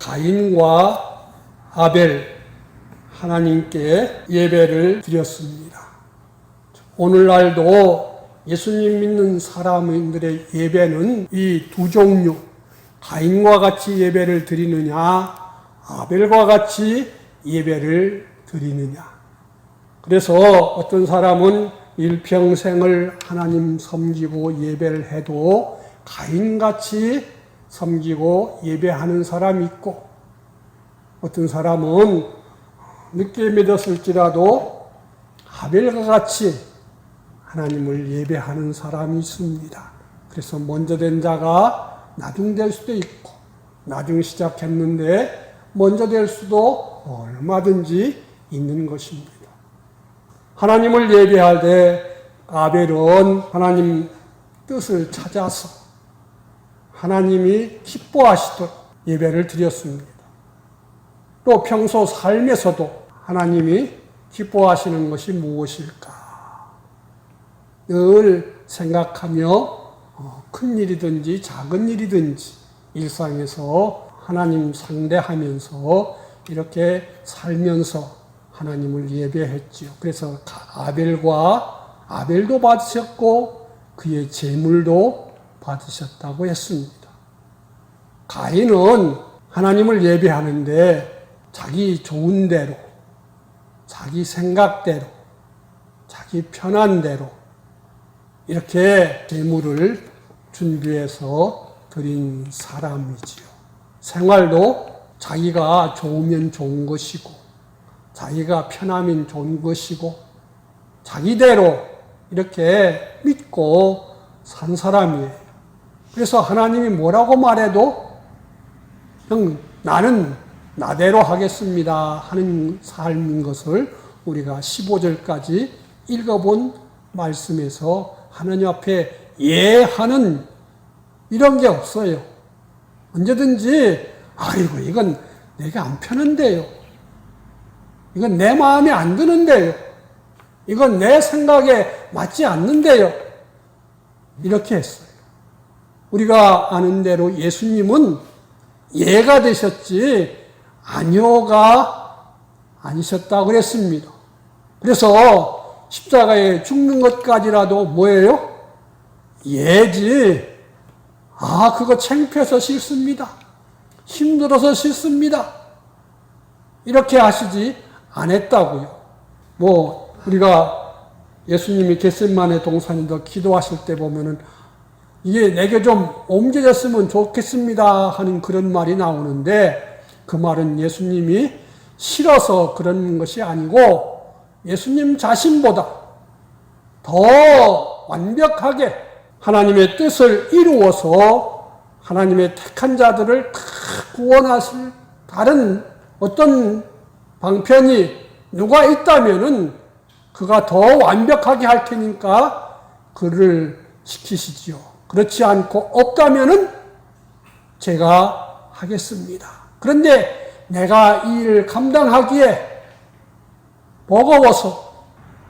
가인과 아벨 하나님께 예배를 드렸습니다. 오늘날도 예수님 믿는 사람들의 예배는 이 두 종류, 가인과 같이 예배를 드리느냐, 아벨과 같이 예배를 드리느냐. 그래서 어떤 사람은 일평생을 하나님 섬기고 예배를 해도 가인같이 섬기고 예배하는 사람이 있고, 어떤 사람은 늦게 믿었을지라도 아벨과 같이 하나님을 예배하는 사람이 있습니다. 그래서 먼저 된 자가 나중 될 수도 있고, 나중 시작했는데 먼저 될 수도 얼마든지 있는 것입니다. 하나님을 예배할 때 아벨은 하나님 뜻을 찾아서 하나님이 기뻐하시도록 예배를 드렸습니다. 또 평소 삶에서도 하나님이 기뻐하시는 것이 무엇일까? 늘 생각하며 큰 일이든지 작은 일이든지 일상에서 하나님 상대하면서 이렇게 살면서 하나님을 예배했지요. 그래서 아벨도 받으셨고 그의 재물도 받으셨다고 했습니다. 가인은 하나님을 예배하는데 자기 좋은 대로, 자기 생각대로, 자기 편한 대로 이렇게 재물을 준비해서 드린 사람이지요. 생활도 자기가 좋으면 좋은 것이고, 자기가 편하면 좋은 것이고, 자기대로 이렇게 믿고 산 사람이에요. 그래서 하나님이 뭐라고 말해도 그냥 나는 나대로 하겠습니다 하는 삶인 것을 우리가 15절까지 읽어본 말씀에서 하나님 앞에 예하는 이런 게 없어요. 언제든지 아이고 이건 내가 안 편한데요. 이건 내 마음에 안 드는데요. 이건 내 생각에 맞지 않는데요. 이렇게 했어요. 우리가 아는 대로 예수님은 예가 되셨지 아녀가 아니셨다고 그랬습니다. 그래서 십자가에 죽는 것까지라도 뭐예요? 예지. 그거 창피해서 싫습니다. 힘들어서 싫습니다. 이렇게 하시지 않았다고요. 우리가 예수님이 겟세마네 동산에서 기도하실 때 보면은 이게 내게 좀 옮겨졌으면 좋겠습니다 하는 그런 말이 나오는데, 그 말은 예수님이 싫어서 그런 것이 아니고 예수님 자신보다 더 완벽하게 하나님의 뜻을 이루어서 하나님의 택한 자들을 다 구원하실 다른 어떤 방편이 누가 있다면은 그가 더 완벽하게 할 테니까 그를 시키시지요. 그렇지 않고 없다면은 제가 하겠습니다. 그런데 내가 이 일을 감당하기에 버거워서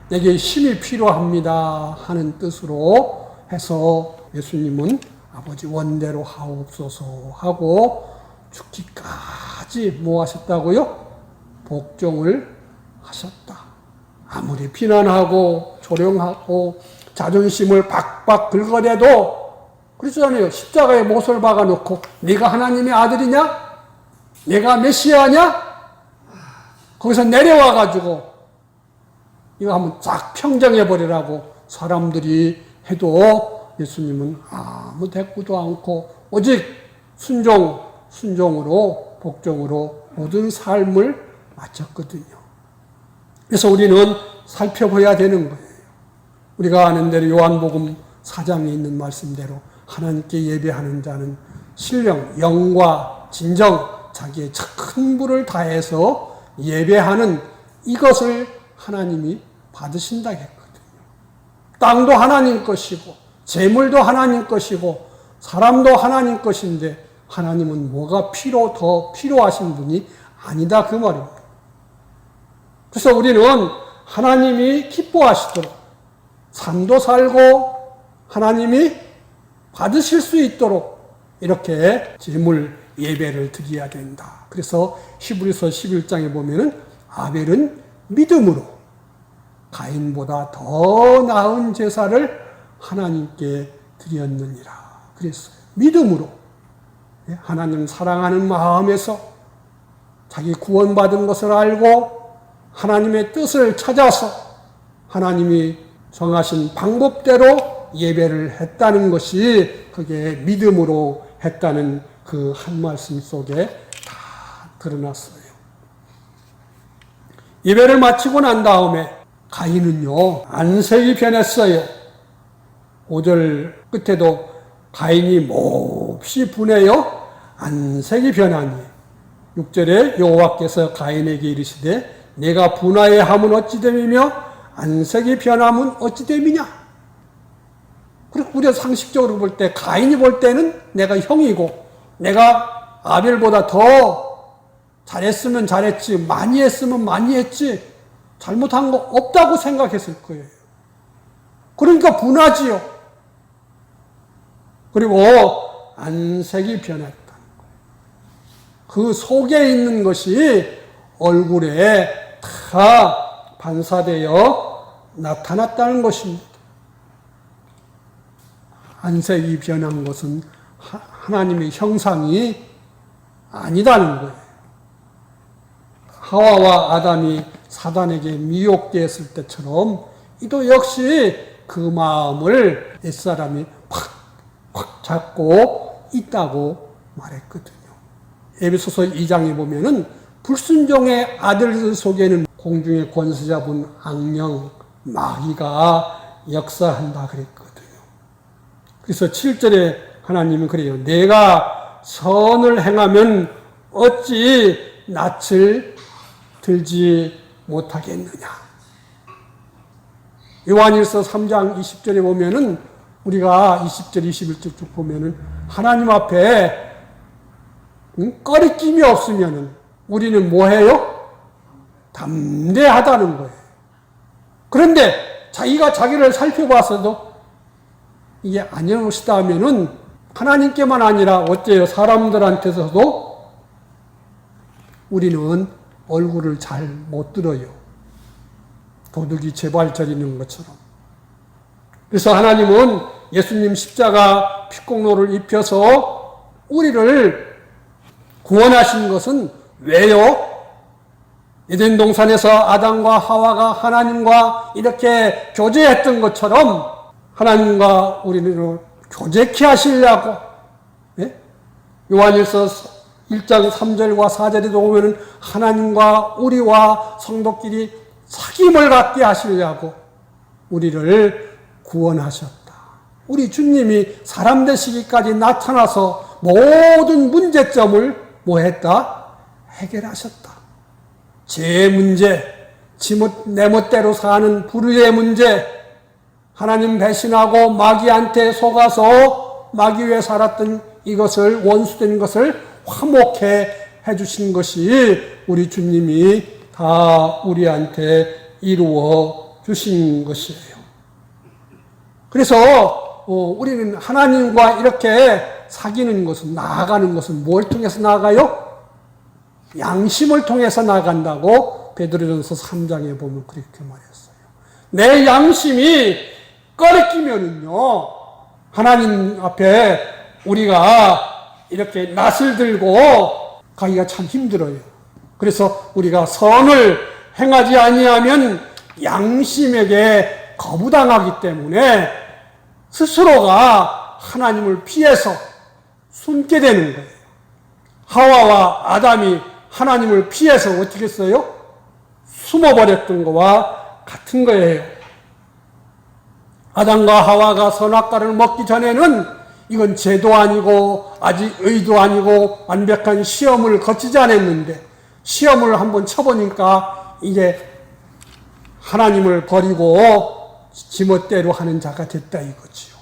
내게 힘이 필요합니다 하는 뜻으로 해서 예수님은 아버지 원대로 하옵소서 하고 죽기까지 뭐 하셨다고요? 복종을 하셨다. 아무리 비난하고 조롱하고 자존심을 박박 긁어대도 그렇잖아요. 십자가에 못을 박아놓고 네가 하나님의 아들이냐? 네가 메시아냐? 거기서 내려와가지고 이거 한번 쫙 평정해버리라고 사람들이 해도 예수님은 아무 대꾸도 않고 오직 순종으로 복종으로 모든 삶을 마쳤거든요. 그래서 우리는 살펴봐야 되는 거예요. 우리가 아는 대로 요한복음 4장에 있는 말씀대로 하나님께 예배하는 자는 신령, 영과 진정, 자기의 큰 부를 다해서 예배하는 이것을 하나님이 받으신다 했거든요. 땅도 하나님 것이고 재물도 하나님 것이고 사람도 하나님 것인데 하나님은 뭐가 더 필요하신 분이 아니다 그 말입니다. 그래서 우리는 하나님이 기뻐하시도록 삶도 살고 하나님이 받으실 수 있도록 이렇게 재물 예배를 드려야 된다. 그래서 히브리서 11장에 보면은 아벨은 믿음으로 가인보다 더 나은 제사를 하나님께 드렸느니라. 그랬어요. 믿음으로. 하나님 사랑하는 마음에서 자기 구원받은 것을 알고 하나님의 뜻을 찾아서 하나님이 정하신 방법대로 예배를 했다는 것이 그게 믿음으로 했다는 그 한 말씀 속에 다 드러났어요. 예배를 마치고 난 다음에 가인은요, 안색이 변했어요. 5절 끝에도 가인이 몹시 분해요 안색이 변하니 6절에 여호와께서 가인에게 이르시되 내가 분하여함은 어찌 됨이며 안색이 변함은 어찌 됨이냐. 그리고 우리가 상식적으로 볼 때 가인이 볼 때는 내가 형이고 내가 아벨보다 더 잘했으면 잘했지 많이 했으면 많이 했지 잘못한 거 없다고 생각했을 거예요. 그러니까 분하지요. 그리고 안색이 변했다는 거예요. 그 속에 있는 것이 얼굴에 다 반사되어 나타났다는 것입니다. 안색이 변한 것은 하나님의 형상이 아니다는 거예요. 하와와 아담이 사단에게 미혹되었을 때처럼 이도 역시 그 마음을 옛사람이 팍 잡고 있다고 말했거든요. 에베소서 2장에 보면은 불순종의 아들들 속에는 공중의 권세 잡은 악령 마귀가 역사한다 그랬거든요. 그래서 7절에 하나님은 그래요. 내가 선을 행하면 어찌 낯을 들지 못하겠느냐. 요한일서 3장 20절에 보면은 우리가 20절, 21절 쭉 보면은 하나님 앞에 꺼리낌이 없으면은 우리는 뭐 해요? 담대하다는 거예요. 그런데 자기가 자기를 살펴봐서도 이게 아니었다 하면은 하나님께만 아니라 어때요? 사람들한테서도 우리는 얼굴을 잘 못 들어요. 도둑이 재발저리는 것처럼. 그래서 하나님은 예수님 십자가 피공로를 입혀서 우리를 구원하신 것은 왜요? 에덴 동산에서 아담과 하와가 하나님과 이렇게 교제했던 것처럼 하나님과 우리를 교제케 하시려고. 예? 요한일서 1장 3절과 4절에도 보면 하나님과 우리와 성도끼리 사귐을 갖게 하시려고 우리를 구원하셨다. 우리 주님이 사람 되시기까지 나타나서 모든 문제점을 뭐 했다? 해결하셨다. 죄의 문제, 내 멋대로 사는 불의의 문제, 하나님 배신하고 마귀한테 속아서 마귀 위에 살았던 이것을 원수된 것을 화목해 해주신 것이 우리 주님이 다 우리한테 이루어 주신 것이에요. 그래서 우리는 하나님과 이렇게 사귀는 것은, 나아가는 것은 뭘 통해서 나아가요? 양심을 통해서 나간다고 베드로전서 3장에 보면 그렇게 말했어요. 내 양심이 꺼리끼면은요, 하나님 앞에 우리가 이렇게 낯을 들고 가기가 참 힘들어요. 그래서 우리가 선을 행하지 아니하면 양심에게 거부당하기 때문에 스스로가 하나님을 피해서 숨게 되는 거예요. 하와와 아담이 하나님을 피해서 어떻게 했어요? 숨어버렸던 것과 같은 거예요. 아담과 하와가 선악과를 먹기 전에는 이건 죄도 아니고 아직 의도 아니고 완벽한 시험을 거치지 않았는데 시험을 한번 쳐보니까 이제 하나님을 버리고 지멋대로 하는 자가 됐다 이거지요.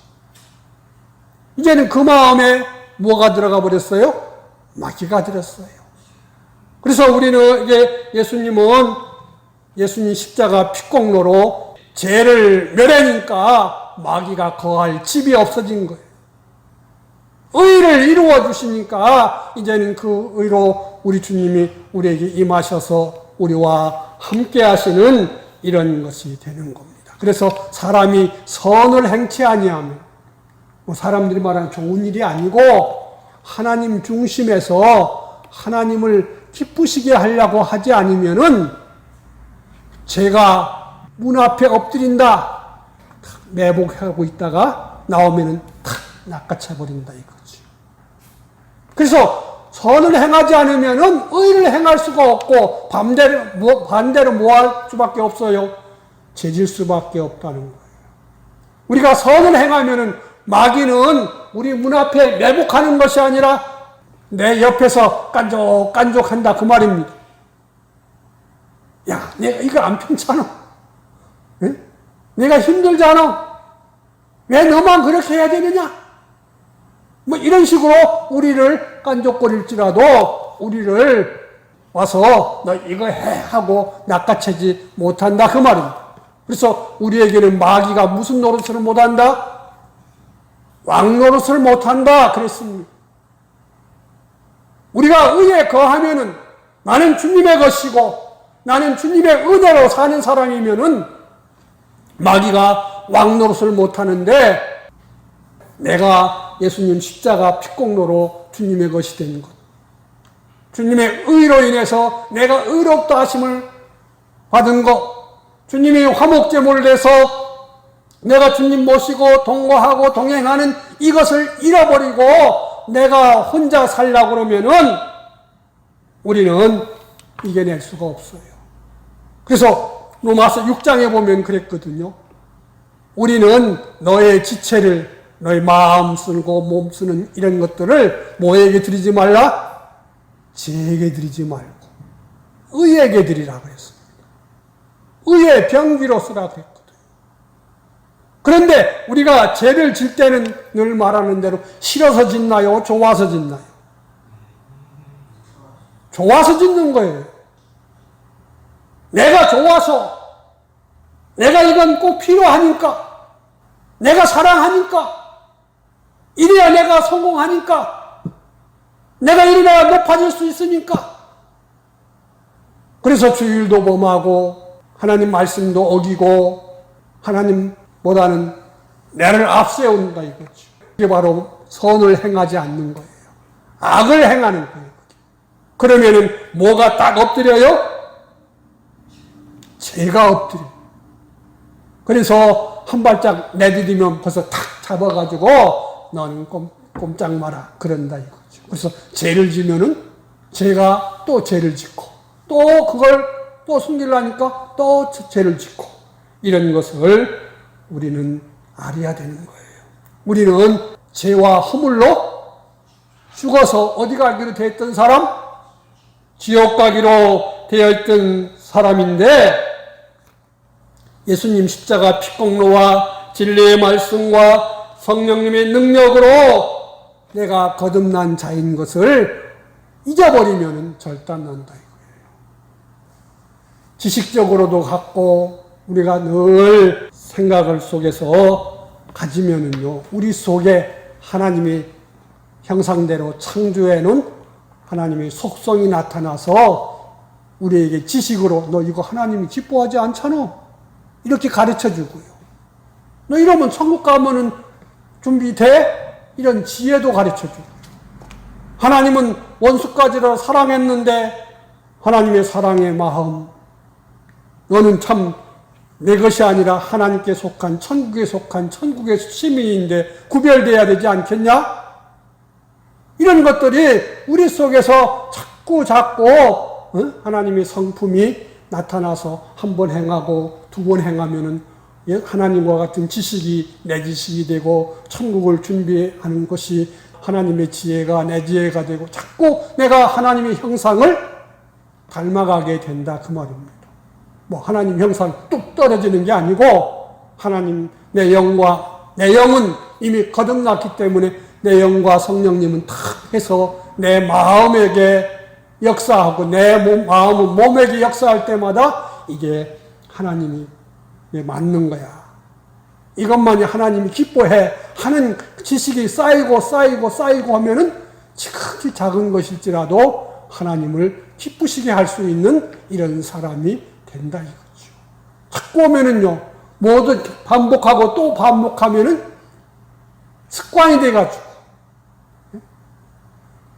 이제는 그 마음에 뭐가 들어가 버렸어요? 마귀가 들었어요. 그래서 우리는 이제 예수님 십자가 피공로로 죄를 멸하니까 마귀가 거할 집이 없어진 거예요. 의를 이루어 주시니까 이제는 그 의로 우리 주님이 우리에게 임하셔서 우리와 함께 하시는 이런 것이 되는 겁니다. 그래서 사람이 선을 행치 아니하면 뭐 사람들이 말하는 좋은 일이 아니고 하나님 중심에서 하나님을 기쁘시게 하려고 하지 않으면은 제가 문 앞에 엎드린다 매복하고 있다가 나오면은 탁 낚아채 버린다 이거지. 그래서 선을 행하지 않으면은 의를 행할 수가 없고 반대로 뭐 할 수밖에 없어요? 죄질 수밖에 없다는 거예요. 우리가 선을 행하면은 마귀는 우리 문 앞에 매복하는 것이 아니라 내 옆에서 깐족깐족한다 그 말입니다. 야, 내가 이거 안 편찮아. 네? 내가 힘들잖아. 왜 너만 그렇게 해야 되느냐? 뭐 이런 식으로 우리를 깐족거릴지라도 우리를 와서 너 이거 해 하고 낚아채지 못한다 그 말입니다. 그래서 우리에게는 마귀가 무슨 노릇을 못한다? 왕 노릇을 못한다 그랬습니다. 우리가 의에 거하면은 나는 주님의 것이고 나는 주님의 은혜로 사는 사람이면은 마귀가 왕 노릇을 못하는데 내가 예수님 십자가 핏공로로 주님의 것이 된 것. 주님의 의로 인해서 내가 의롭다 하심을 받은 것. 주님이 화목제물을 내서 내가 주님 모시고 동거하고 동행하는 이것을 잃어버리고 내가 혼자 살려고 그러면은 우리는 이겨낼 수가 없어요. 그래서 로마서 6장에 보면 그랬거든요. 우리는 너의 지체를 너의 마음 쓰고 몸 쓰는 이런 것들을 뭐에게 드리지 말라? 죄에게 드리지 말고 의에게 드리라 그랬습니다. 의의 병기로 쓰라 그랬거든요. 그런데 우리가 죄를 질 때는 늘 말하는 대로 싫어서 짓나요? 좋아서 짓나요? 좋아서 짓는 거예요. 내가 좋아서 내가 이건 꼭 필요하니까 내가 사랑하니까 이래야 내가 성공하니까 내가 이래야 높아질 수 있으니까 그래서 주일도 범하고 하나님 말씀도 어기고 하나님보다는 나를 앞세운다 이거죠. 이게 바로 선을 행하지 않는 거예요. 악을 행하는 거예요. 그러면은 뭐가 딱 엎드려요? 죄가 엎드려. 그래서 한 발짝 내디디면 벌써 탁 잡아가지고 너는 꼼짝 마라 그런다 이거죠. 그래서 죄를 지면은 죄가 또 죄를 짓고 또 그걸 또 숨기려니까 또 죄를 짓고 이런 것을 우리는 알아야 되는 거예요. 우리는 죄와 허물로 죽어서 어디 가기로 되어 있던 사람? 지옥 가기로 되어 있던 사람인데 예수님 십자가 핏공로와 진리의 말씀과 성령님의 능력으로 내가 거듭난 자인 것을 잊어버리면 절단난다 이거예요. 지식적으로도 갖고 우리가 늘 생각을 속에서 가지면은요, 우리 속에 하나님의 형상대로 창조해 놓은 하나님의 속성이 나타나서 우리에게 지식으로 너 이거 하나님이 기뻐하지 않잖아. 이렇게 가르쳐 주고요. 너 이러면 천국 가면은 준비돼? 이런 지혜도 가르쳐 주고. 하나님은 원수까지도 사랑했는데 하나님의 사랑의 마음 너는 참 내 것이 아니라 하나님께 속한 천국에 속한 천국의 시민인데 구별돼야 되지 않겠냐? 이런 것들이 우리 속에서 자꾸 하나님의 성품이 나타나서 한 번 행하고 두 번 행하면은 하나님과 같은 지식이 내 지식이 되고 천국을 준비하는 것이 하나님의 지혜가 내 지혜가 되고 자꾸 내가 하나님의 형상을 닮아가게 된다 그 말입니다. 뭐 하나님 형상 뚝 떨어지는 게 아니고 하나님 내 영은 이미 거듭났기 때문에 내 영과 성령님은 탁 해서 내 마음에게 역사하고 내 마음은 몸에게 역사할 때마다 이게 하나님이 맞는 거야. 이것만이 하나님이 기뻐해 하는 지식이 쌓이고 하면은 지극히 작은 것일지라도 하나님을 기쁘시게 할 수 있는 이런 사람이 된다 이거죠. 자꾸 오면은요, 뭐든 반복하고 또 반복하면은 습관이 돼가지고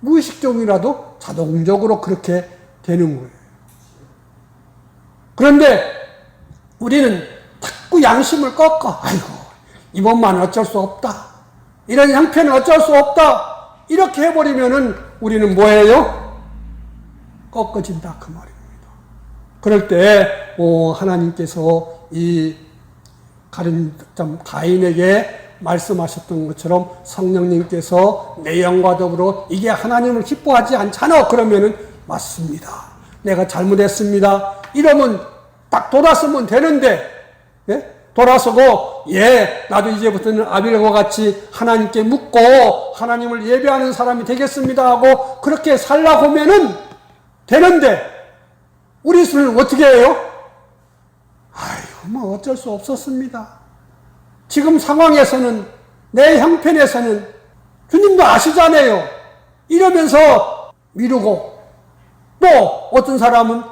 무의식적이라도 자동적으로 그렇게 되는 거예요. 그런데 우리는 자꾸 양심을 꺾어. 아이고, 이번만 어쩔 수 없다. 이런 형편은 어쩔 수 없다. 이렇게 해버리면은 우리는 뭐예요? 꺾어진다 그 말입니다. 그럴 때 하나님께서 이 가인에게 말씀하셨던 것처럼 성령님께서 내 영과 더불어 이게 하나님을 기뻐하지 않잖아. 그러면은 맞습니다. 내가 잘못했습니다. 이러면 딱 돌아서면 되는데, 예? 돌아서고, 나도 이제부터는 아벨과 같이 하나님께 묻고 하나님을 예배하는 사람이 되겠습니다 하고 그렇게 살라고 하면은 되는데, 우리 수는 어떻게 해요? 아이고, 뭐 어쩔 수 없었습니다. 지금 상황에서는, 내 형편에서는 주님도 아시잖아요. 이러면서 미루고, 또 어떤 사람은 아이고,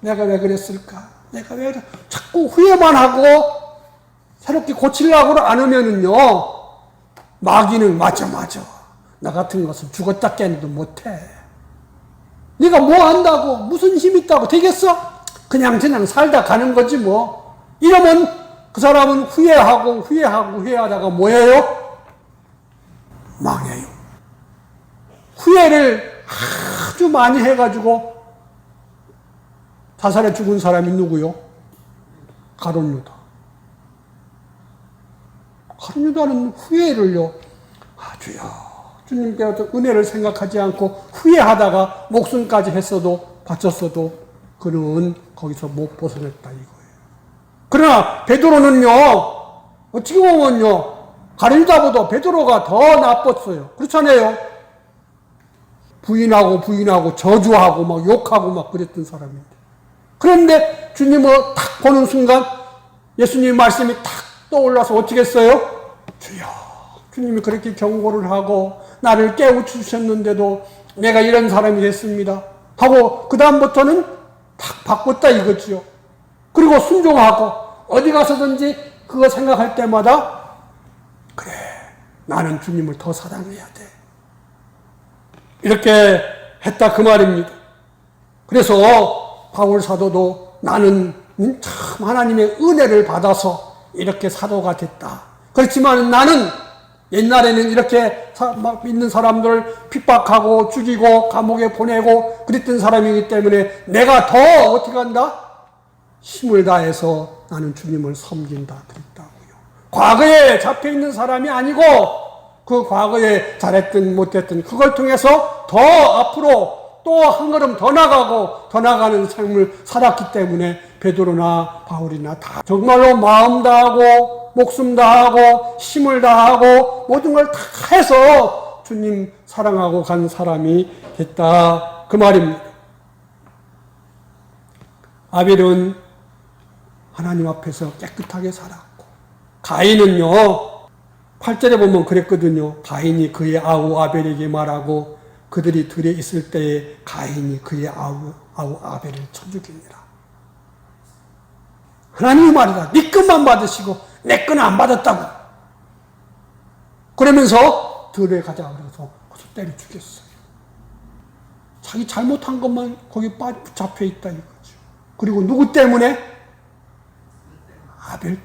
내가 왜 그랬을까? 내가 왜 자꾸 후회만 하고 새롭게 고치려고 안 하면은요, 마귀는 맞아. 나 같은 것은 죽었다 깨어나도 못해. 네가 뭐 한다고, 무슨 힘 있다고 되겠어? 그냥 살다 가는 거지 뭐. 이러면 그 사람은 후회하다가 뭐예요? 망해요. 후회를 아주 많이 해가지고 자살해 죽은 사람이 누구요? 가룟 유다. 가룟 유다는 후회를요, 주여, 주님께서 은혜를 생각하지 않고 후회하다가 목숨까지 바쳤어도 그는 거기서 못 벗어났다 이거예요. 그러나 베드로는요, 어떻게 보면요, 가룟 유다보다 베드로가 더 나빴어요. 그렇잖아요. 부인하고 저주하고 막 욕하고 막 그랬던 사람인데. 그런데 주님을 탁 보는 순간 예수님 말씀이 탁 떠올라서 어떻게 했어요? 주여, 주님이 그렇게 경고를 하고 나를 깨우치셨는데도 내가 이런 사람이 됐습니다 하고 그 다음부터는 탁 바꿨다 이거지요. 그리고 순종하고 어디 가서든지 그거 생각할 때마다 그래, 나는 주님을 더 사랑해야 돼, 이렇게 했다 그 말입니다. 그래서 바울 사도도 나는 참 하나님의 은혜를 받아서 이렇게 사도가 됐다. 그렇지만 나는 옛날에는 이렇게 믿는 사람들을 핍박하고 죽이고 감옥에 보내고 그랬던 사람이기 때문에 내가 더 어떻게 한다? 힘을 다해서 나는 주님을 섬긴다 그랬다고요. 과거에 잡혀있는 사람이 아니고 그 과거에 잘했든 못했든 그걸 통해서 더 앞으로 또 한 걸음 더 나가는 삶을 살았기 때문에 베드로나 바울이나 다 정말로 마음 다하고 목숨 다하고 힘을 다하고 모든 걸 다 해서 주님 사랑하고 간 사람이 됐다 그 말입니다. 아벨은 하나님 앞에서 깨끗하게 살았고, 가인은요 8절에 보면 그랬거든요. 가인이 그의 아우 아벨에게 말하고 그들이 들에 있을 때에 가인이 그의 아우 아벨을 쳐 죽이니라. 하나님이 말이다. 네 것만 받으시고 내 것은 안 받았다고. 그러면서 들에 가자 그래서 때려 죽였어요. 자기 잘못한 것만 거기 붙잡혀 있다 이거죠. 그리고 누구 때문에? 아벨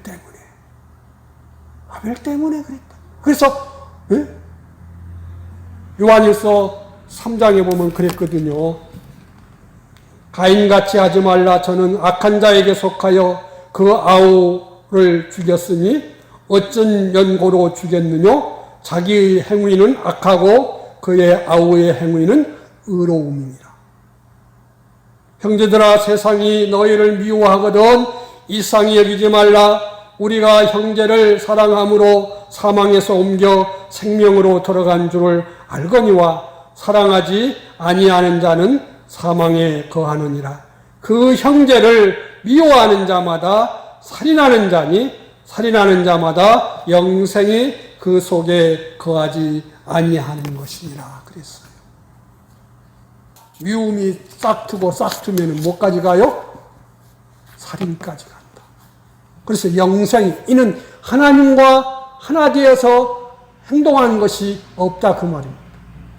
때문에 그랬다. 그래서 요한일서 3장에 보면 그랬거든요. 가인같이 하지 말라. 저는 악한 자에게 속하여 그 아우를 죽였으니 어쩐 연고로 죽였느냐? 자기의 행위는 악하고 그의 아우의 행위는 의로움이니라. 형제들아, 세상이 너희를 미워하거든 이상히 여기지 말라. 우리가 형제를 사랑함으로 사망에서 옮겨 생명으로 들어간 줄을 알거니와 사랑하지 아니하는 자는 사망에 거하느니라. 그 형제를 미워하는 자마다 살인하는 자니 살인하는 자마다 영생이 그 속에 거하지 아니하는 것이니라 그랬어요. 미움이 싹트면 뭐까지 가요? 살인까지 간다. 그래서 영생이, 이는 하나님과 하나 되어서 행동하는 것이 없다 그 말입니다.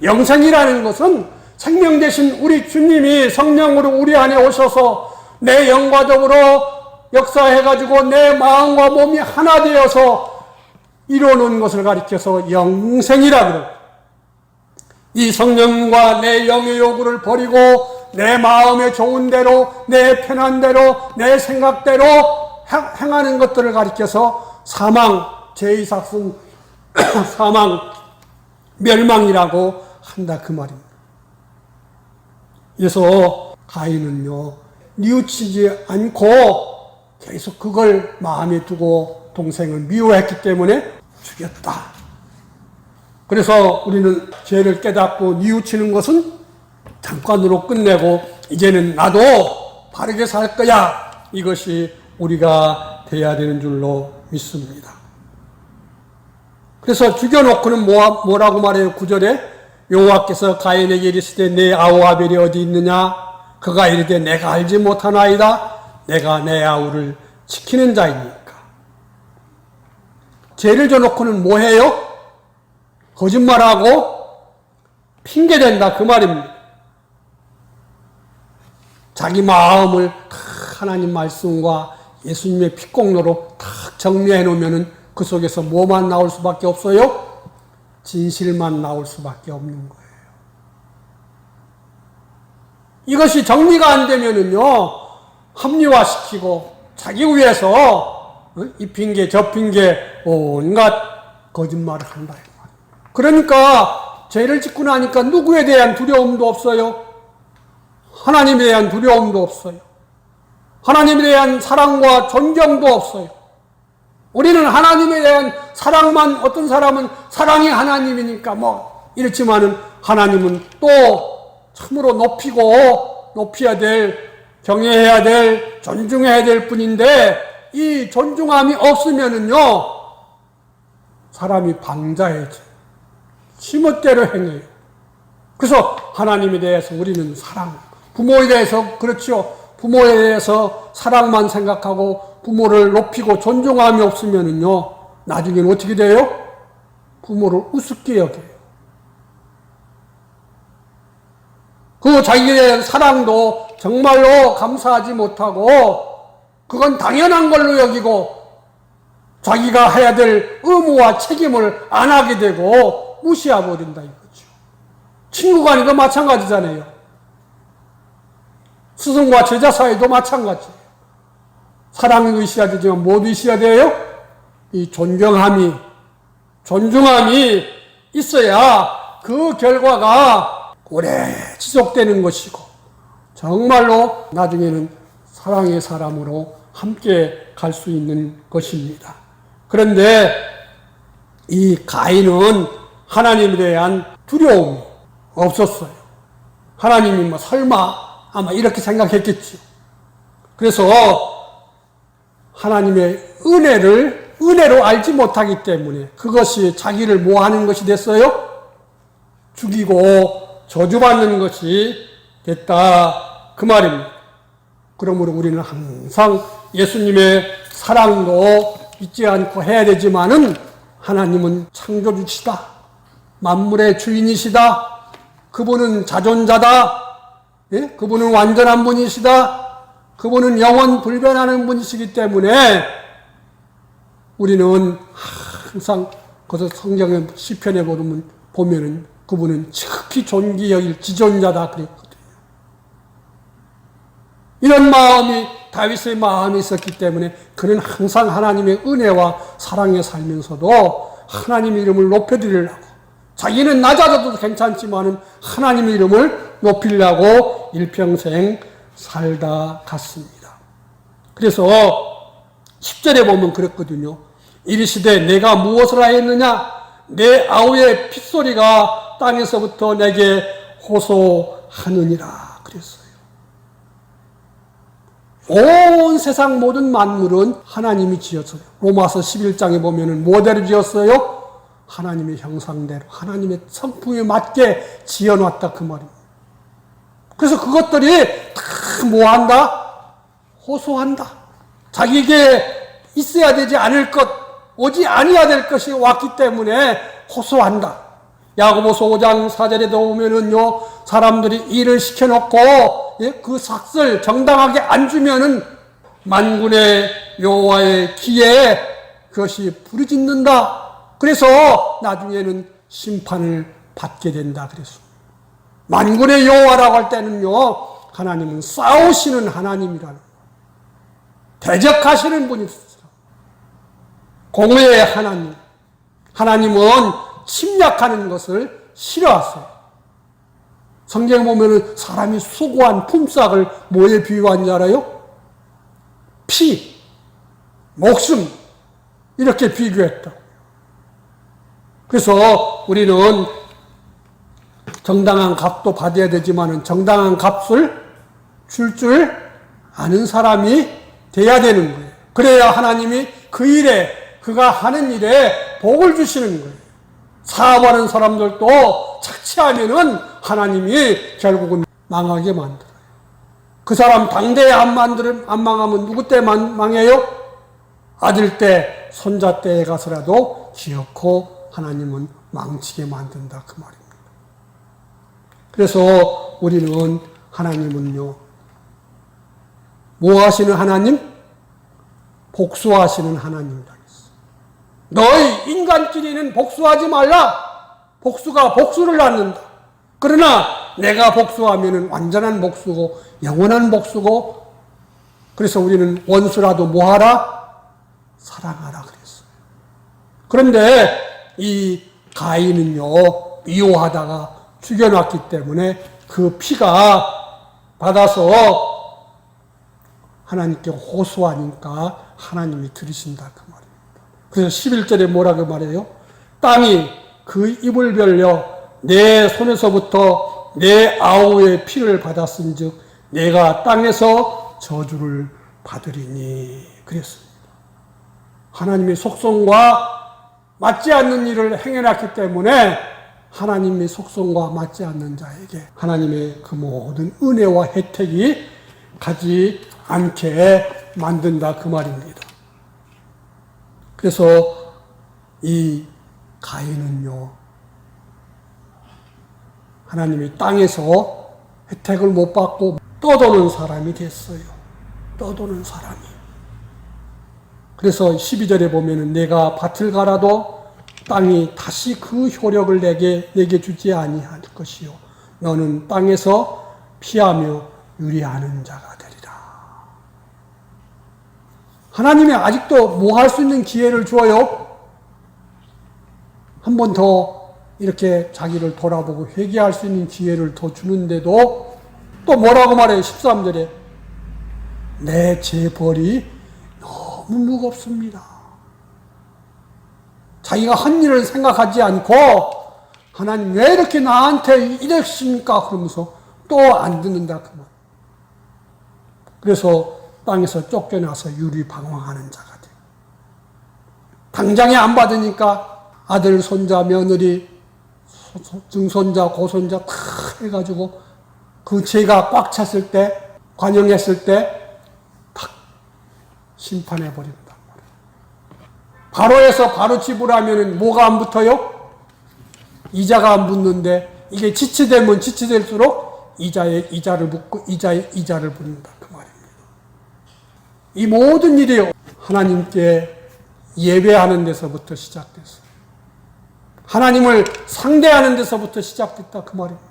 영생이라는 것은 생명 되신 우리 주님이 성령으로 우리 안에 오셔서 내 영과적으로 역사해가지고 내 마음과 몸이 하나 되어서 이루어놓은 것을 가리켜서 영생이라 그래요. 이 성령과 내 영의 요구를 버리고 내 마음의 좋은 대로, 내 편한 대로, 내 생각대로 행하는 것들을 가리켜서 사망, 제2사승, 사망, 멸망이라고 한다 그 말입니다. 그래서 가인은요, 뉘우치지 않고 계속 그걸 마음에 두고 동생을 미워했기 때문에 죽였다. 그래서 우리는 죄를 깨닫고 뉘우치는 것은 잠깐으로 끝내고 이제는 나도 바르게 살 거야. 이것이 우리가 돼야 되는 줄로 믿습니다. 그래서 죽여놓고는 뭐라고 말해요? 9절에 여호와께서 가인에게 이르시되 내 아우 아벨이 어디 있느냐? 그가 이르되 내가 알지 못하나이다. 내가 내 아우를 지키는 자이니까. 죄를 져놓고는 뭐해요? 거짓말하고 핑계댄다 그 말입니다. 자기 마음을 탁 하나님 말씀과 예수님의 피공로로 탁 정리해 놓으면 그 속에서 뭐만 나올 수밖에 없어요? 진실만 나올 수밖에 없는 거예요. 이것이 정리가 안 되면은요, 합리화시키고 자기 위해서 이 핑계 저 핑계 온갖 거짓말을 한다. 그러니까 죄를 짓고 나니까 누구에 대한 두려움도 없어요. 하나님에 대한 두려움도 없어요. 하나님에 대한 사랑과 존경도 없어요. 우리는 하나님에 대한 사랑만, 어떤 사람은 사랑이 하나님이니까 이렇지만은 하나님은 또 참으로 높여야 될, 경외해야 될, 존중해야 될 뿐인데 이 존중함이 없으면은요, 사람이 방자해져. 지멋대로 행해요. 그래서 하나님에 대해서 우리는 사랑, 부모에 대해서 그렇죠. 부모에 대해서 사랑만 생각하고 부모를 높이고 존중함이 없으면은요, 나중에는 어떻게 돼요? 부모를 우습게 여겨요. 그 자기에 대한 사랑도 정말로 감사하지 못하고 그건 당연한 걸로 여기고 자기가 해야 될 의무와 책임을 안 하게 되고 무시해버린다 이거죠. 친구 간에도 마찬가지잖아요. 스승과 제자 사이도 마찬가지예요. 사랑이 있어야 되지만 뭐도 있어야 돼요? 이 존경함이, 존중함이 있어야 그 결과가 오래 지속되는 것이고 정말로 나중에는 사랑의 사람으로 함께 갈 수 있는 것입니다. 그런데 이 가인은 하나님에 대한 두려움이 없었어요. 하나님이 설마 아마 이렇게 생각했겠죠. 그래서 하나님의 은혜로 알지 못하기 때문에 그것이 자기를 뭐하는 것이 됐어요? 죽이고 저주받는 것이 됐다 그 말입니다. 그러므로 우리는 항상 예수님의 사랑도 잊지 않고 해야 되지만은 하나님은 창조주시다. 만물의 주인이시다. 그분은 자존자다. 예? 그분은 완전한 분이시다. 그분은 영원 불변하는 분이시기 때문에 우리는 항상 그것을 성경의 시편에 보면은 그분은 지극히 존귀 여길 지존자다 그랬거든요. 이런 마음이 다윗의 마음이 있었기 때문에 그는 항상 하나님의 은혜와 사랑에 살면서도 하나님의 이름을 높여드리려고 자기는 낮아져도 괜찮지만은 하나님의 이름을 높이려고 일평생 살다 갔습니다. 그래서 10절에 보면 그랬거든요. 이르시되 내가 무엇을 하였느냐? 내 아우의 핏소리가 땅에서부터 내게 호소하느니라 그랬어요. 온 세상 모든 만물은 하나님이 지었어요. 로마서 11장에 보면은 뭐대로 지었어요? 하나님의 형상대로, 하나님의 성품에 맞게 지어놨다 그 말입니다. 그래서 그것들이 다 뭐한다? 호소한다. 자기에게 있어야 되지 않을 것, 오지 아니어야 될 것이 왔기 때문에 호소한다. 야고보서 5장 4절에도 보면은요, 사람들이 일을 시켜놓고 그 삭을 정당하게 안 주면은 만군의 여호와의 기에 그것이 부르짖는다. 그래서 나중에는 심판을 받게 된다. 그래서 만군의 여호와라고 할 때는요, 하나님은 싸우시는 하나님이라는 거예요. 대적하시는 분이 있어요. 공의의 하나님. 하나님은 침략하는 것을 싫어하세요. 성경에 보면은 사람이 수고한 품삯을 뭐에 비유한 줄 알아요? 피, 목숨, 이렇게 비교했다. 그래서 우리는 정당한 값도 받아야 되지만 정당한 값을 줄 아는 사람이 돼야 되는 거예요. 그래야 하나님이 그 일에, 그가 하는 일에 복을 주시는 거예요. 사업하는 사람들도 착취하면은 하나님이 결국은 망하게 만들어요. 그 사람 당대에 안 망하면 누구 때 망해요? 아들 때, 손자 때에 가서라도 기어코 하나님은 망치게 만든다 그 말입니다. 그래서 우리는 하나님은요, 뭐 하시는 하나님? 복수하시는 하나님이다. 너희 인간끼리는 복수하지 말라. 복수가 복수를 낳는다. 그러나 내가 복수하면 완전한 복수고 영원한 복수고, 그래서 우리는 원수라도 뭐하라? 사랑하라 그랬어요. 그런데 이 가인은요, 미워하다가 죽여놨기 때문에 그 피가 받아서 하나님께 호소하니까 하나님이 들으신다 그 말입니다. 그래서 11절에 뭐라고 말해요? 땅이 그 입을 벌려 내 손에서부터 내 아우의 피를 받았은즉 내가 땅에서 저주를 받으리니 그랬습니다. 하나님의 속성과 맞지 않는 일을 행해놨기 때문에 하나님의 속성과 맞지 않는 자에게 하나님의 그 모든 은혜와 혜택이 가지 않게 만든다 그 말입니다. 그래서 이 가인은요, 하나님이 땅에서 혜택을 못 받고 떠도는 사람이 됐어요. 떠도는 사람이. 그래서 12절에 보면은 내가 밭을 갈아도 땅이 다시 그 효력을 내게 주지 아니할 것이요. 너는 땅에서 피하며 유리하는 자가 되리라. 하나님이 아직도 뭐 할 수 있는 기회를 줘요? 한 번 더 이렇게 자기를 돌아보고 회개할 수 있는 기회를 더 주는데도 또 뭐라고 말해요? 13절에 내 죄벌이 너무 무겁습니다. 자기가 한 일을 생각하지 않고 하나님 왜 이렇게 나한테 이러십니까? 그러면서 또 안 듣는다 그 말. 그래서 땅에서 쫓겨나서 유리방황하는 자가 돼. 당장에 안 받으니까 아들, 손자, 며느리, 증손자, 고손자 다 해가지고 그 죄가 꽉 찼을 때, 관영했을 때 탁 심판해버린다. 바로 해서 바로 지불하면 뭐가 안 붙어요? 이자가 안 붙는데 이게 지치되면 지치될수록 이자를 붙고 이자를 붙는다. 이 모든 일이 하나님께 예배하는 데서부터 시작됐어요. 하나님을 상대하는 데서부터 시작됐다 그 말입니다.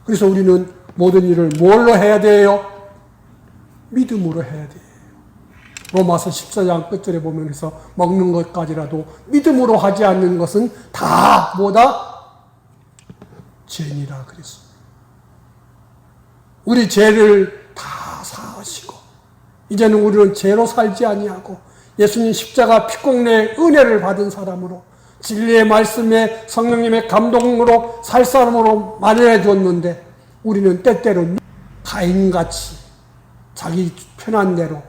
그래서 우리는 모든 일을 뭘로 해야 돼요? 믿음으로 해야 돼요. 로마서 14장 끝절에 보면 해서 먹는 것까지라도 믿음으로 하지 않는 것은 다 뭐다? 죄니라 그랬습니다. 우리 죄를 다 사하시고 이제는 우리는 죄로 살지 아니하고 예수님 십자가 피공내의 은혜를 받은 사람으로 진리의 말씀에 성령님의 감동으로 살 사람으로 마련해 줬는데 우리는 때때로 가인같이 자기 편한 대로